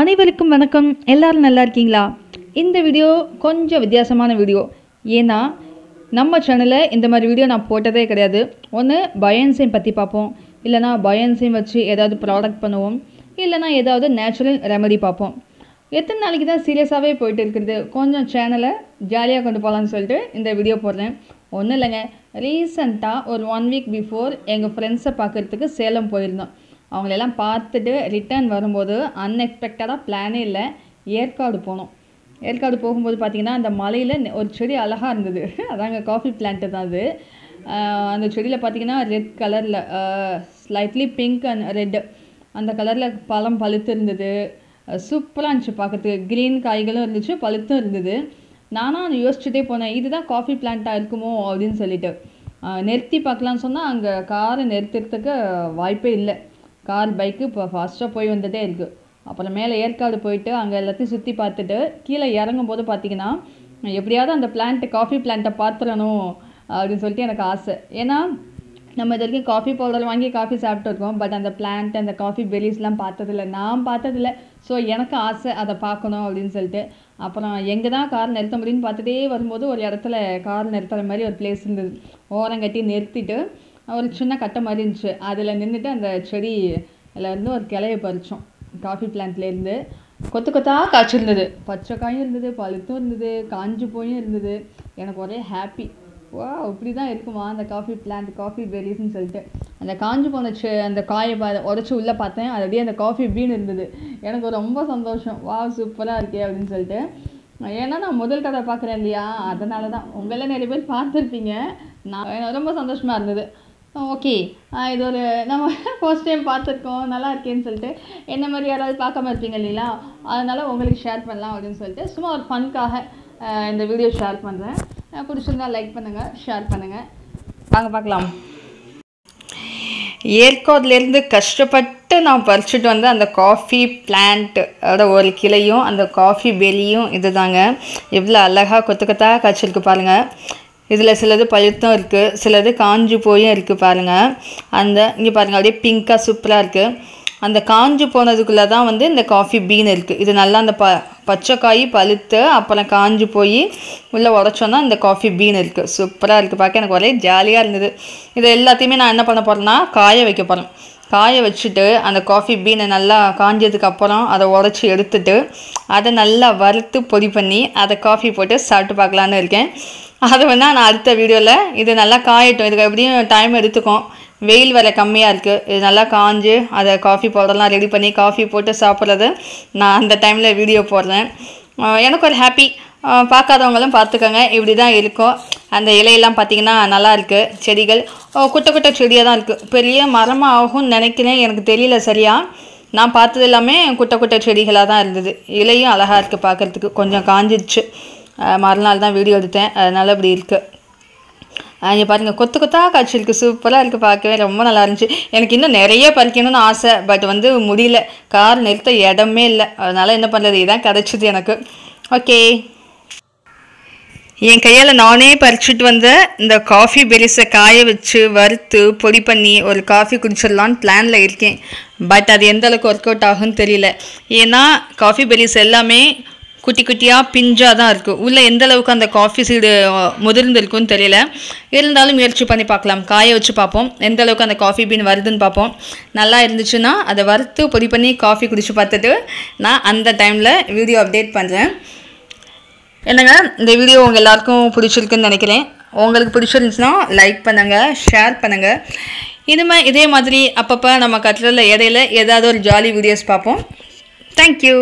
அனைவருக்கும் வணக்கம். எல்லாரும் நல்லா இருக்கீங்களா? இந்த வீடியோ கொஞ்சம் வித்தியாசமான வீடியோ. ஏன்னா நம்ம சேனலில் இந்த மாதிரி வீடியோ நான் போட்டதே கிடையாது. ஒன்று பயோஎன்சைம் பற்றி பார்ப்போம், இல்லைனா பயோஎன்சைம் வச்சு ஏதாவது ப்ராடக்ட் பண்ணுவோம், இல்லைனா ஏதாவது நேச்சுரல் ரெமெடி பார்ப்போம். எத்தனை நாளைக்கு தான் சீரியஸாகவே போயிட்டு இருக்கிறது, கொஞ்சம் சேனலை ஜாலியாக கொண்டு போகலான்னு சொல்லிட்டு இந்த வீடியோ போடுறேன். ஒன்றும் இல்லைங்க, ரீசண்டாக ஒரு 1 வீக் பிஃபோர் எங்கள் ஃப்ரெண்ட்ஸை பார்க்குறதுக்கு சேலம் போயிருந்தோம். அவங்களெல்லாம் பார்த்துட்டு ரிட்டர்ன் வரும்போது அன்எக்ஸ்பெக்டடாக பிளானே இல்லை, ஏற்காடு போனோம். ஏற்காடு போகும்போது பார்த்திங்கன்னா அந்த மலையில் ஒரு செடி அழகாக இருந்தது. அதாங்க காஃபி பிளான்ட்டு தான் அது. அந்த செடியில் பார்த்திங்கன்னா ரெட் கலரில் ஸ்லைட்லி பிங்க் அண்ட் ரெட் அந்த கலரில் பழம் பழுத்து இருந்தது. சூப்பராக இருந்துச்சு பார்க்குறதுக்கு. க்ரீன் காய்களும் இருந்துச்சு, பழுத்தும் இருந்தது. நானும் யோசிச்சுட்டே போனேன், இதுதான் காஃபி பிளான்ட்டாக இருக்குமோ அப்படின்னு சொல்லிட்டு. நிறுத்தி பார்க்கலான்னு சொன்னால் அங்கே காரை நிறுத்துறதுக்கு வாய்ப்பே இல்லை. கார் பைக்கு இப்போ ஃபாஸ்ட்டாக போய் வந்துகிட்டே இருக்குது. அப்புறம் மேலே ஏற்காடு போயிட்டு அங்கே எல்லாத்தையும் சுற்றி பார்த்துட்டு கீழே இறங்கும் போது பார்த்திங்கன்னா எப்படியாவது அந்த காஃபி பிளான்ட்டை பார்த்துடணும் அப்படின்னு சொல்லிட்டு எனக்கு ஆசை. ஏன்னா நம்ம இது வரைக்கும் காஃபி பவுடர் வாங்கி காஃபி சாப்பிட்டுருக்கோம், பட் அந்த பிளான்ட் அந்த காஃபி பெரிஸ்லாம் பார்த்ததில்ல, நான் பார்த்ததில்ல. ஸோ எனக்கு ஆசை அதை பார்க்கணும் அப்படின்னு சொல்லிட்டு. அப்புறம் எங்கே தான் கார் நிறுத்த முடியும்னு பார்த்துட்டே வரும்போது ஒரு இடத்துல கார் நிறுத்துற மாதிரி ஒரு பிளேஸ் இருந்தது. ஓரங்கட்டி நிறுத்திட்டு ஒரு சின்ன கட்டை மாதிரி இருந்துச்சு, அதில் நின்றுட்டு அந்த செடியிலேருந்து ஒரு கிளையை பறித்தோம். காஃபி பிளான்ட்லேருந்து கொத்து கொத்தாக காய்ச்சிருந்தது. பச்சை காயும் இருந்தது, பழுத்தும் இருந்தது, காஞ்சி போயும் இருந்தது. எனக்கு ஒரே ஹாப்பி. வா, இப்படி தான் இருக்குமா அந்த காஃபி பிளான்ட், காஃபி பெரிஸ்ன்னு சொல்லிட்டு. அந்த காஞ்சி போன அந்த காயை உடச்சி உள்ளே பார்த்தேன், அது அப்படியே அந்த காஃபி பீன் இருந்தது. எனக்கு ரொம்ப சந்தோஷம். வா, சூப்பராக இருக்கே அப்படின்னு சொல்லிட்டு. ஏன்னா நான் முதல் கடை பார்க்குறேன் இல்லையா, அதனால தான். உங்கள நிறைய பேர் பார்த்துருப்பீங்க. நான் ரொம்ப சந்தோஷமாக இருந்தது. ஓகே, இது ஒரு நம்ம ஃபர்ஸ்ட் டைம் பார்த்துருக்கோம், நல்லா இருக்கேன்னு சொல்லிட்டு என்ன மாதிரி யாராவது பார்க்காம இருப்பீங்க இல்லைங்களா, அதனால் உங்களுக்கு ஷேர் பண்ணலாம் அப்படின்னு சொல்லிட்டு சும்மா ஒரு ஃபன்காக இந்த வீடியோ ஷேர் பண்ணுறேன். பிடிச்சிருந்தா லைக் பண்ணுங்கள், ஷேர் பண்ணுங்கள். வாங்க பார்க்கலாம். ஏற்காடுலேருந்து கஷ்டப்பட்டு நான் பறிச்சுட்டு வந்த அந்த காஃபி பிளான்ட்டோட ஒரு கிளையும் அந்த காஃபி பெலியும் இது தாங்க. எவ்வளோ அழகாக கொத்து கொத்தாக காய்ச்சிருக்கு பாருங்கள். இதில் சிலது பழுத்தும் இருக்குது, சிலது காஞ்சி போயும் இருக்குது பாருங்கள். இங்கே பாருங்கள், அப்படியே பிங்காக சூப்பராக இருக்குது. அந்த காஞ்சி போனதுக்குள்ளே தான் இந்த காஃபி பீன் இருக்குது. இது நல்லா அந்த பச்சை காய் பழுத்து அப்புறம் காஞ்சி போய் உள்ளே உடச்சோன்னா இந்த காஃபி பீன் இருக்குது. சூப்பராக இருக்குது, பார்க்க எனக்கு ஒரே ஜாலியாக இருந்தது. இது எல்லாத்தையுமே நான் என்ன பண்ண போகிறேன்னா காய வைக்க போகிறேன். காய வச்சுட்டு அந்த காஃபி பீனை நல்லா காஞ்சதுக்கப்புறம் அதை உடச்சி எடுத்துட்டு அதை நல்லா வறுத்து பொடி பண்ணி அதை காஃபி போட்டு சாப்பிட்டு பார்க்கலான்னு இருக்கேன். அது நான் அடுத்த வீடியோவில் இது நல்லா காயட்டும். இதுக்கு எப்படியும் டைம் எடுத்துக்கும், வெயில் வர கம்மியாக இருக்குது. இது நல்லா காஞ்சு அதை காஃபி பவுடர்லாம் ரெடி பண்ணி காஃபி போட்டு சாப்பிட்றது நான் அந்த டைமில் வீடியோ போடுறேன். எனக்கு ஒரு ஹாப்பி. பார்க்காதவங்களும் பார்த்துக்கோங்க, இப்படி தான் இருக்கும். அந்த இலையெல்லாம் பார்த்திங்கன்னா நல்லா இருக்குது. செடிகள் குட்டை குட்டை செடியாக தான் இருக்குது. பெரிய மரமாக ஆகும்னு நினைக்கிறேன், எனக்கு தெரியல சரியாக. நான் பார்த்தது எல்லாமே குட்டை குட்டை செடிகளாக தான் இருந்தது. இலையும் அழகாக இருக்குது பார்க்குறதுக்கு. கொஞ்சம் காஞ்சிடுச்சு, மறுநாள் தான் வீடியோ எடுத்தேன், அதனால் இப்படி இருக்குது. இங்கே பாருங்கள், கொத்து கொத்தாக காய்ச்சிருக்கு. சூப்பராக இருக்குது, பார்க்கவே ரொம்ப நல்லா இருந்துச்சு. எனக்கு இன்னும் நிறைய பறிக்கணும்னு ஆசை, பட் முடியல. கார் நிறுத்த இடமே இல்லை, அதனால் என்ன பண்ணுறது, இதான் கிடச்சிது எனக்கு. ஓகே, என் கையால் நானே பறிச்சுட்டு வந்த இந்த காஃபி பெரிஸை காய வச்சு வறுத்து பொடி பண்ணி ஒரு காஃபி குடிச்சிடலான்னு பிளானில் இருக்கேன். பட் அது எந்த அளவுக்கு ஒர்க் அவுட் ஆகும்னு தெரியல. ஏன்னா காஃபி பெரிஸ் எல்லாமே குட்டி குட்டியாக பிஞ்சாக தான் இருக்குது. உள்ளே எந்த அளவுக்கு அந்த காஃபி சீடு முதிர்ந்துருக்குன்னு தெரியல. இருந்தாலும் முயற்சி பண்ணி பார்க்கலாம், காய வச்சு பார்ப்போம் எந்த அளவுக்கு அந்த காஃபி பீன் வருதுன்னு பார்ப்போம். நல்லா இருந்துச்சுன்னா அதை வறுத்து பொடி பண்ணி காஃபி குடிச்சு பார்த்துட்டு நான் அந்த டைமில் வீடியோ அப்டேட் பண்ணுறேன். என்னங்க, இந்த வீடியோ உங்கள் எல்லாருக்கும் பிடிச்சிருக்குன்னு நினைக்கிறேன். உங்களுக்கு பிடிச்சிருந்துச்சுன்னா லைக் பண்ணுங்கள், ஷேர் பண்ணுங்கள். இதே மாதிரி அப்பப்போ நம்ம கட்டுறதுல இடையில ஏதாவது ஒரு ஜாலி வீடியோஸ் பார்ப்போம். தேங்க்யூ.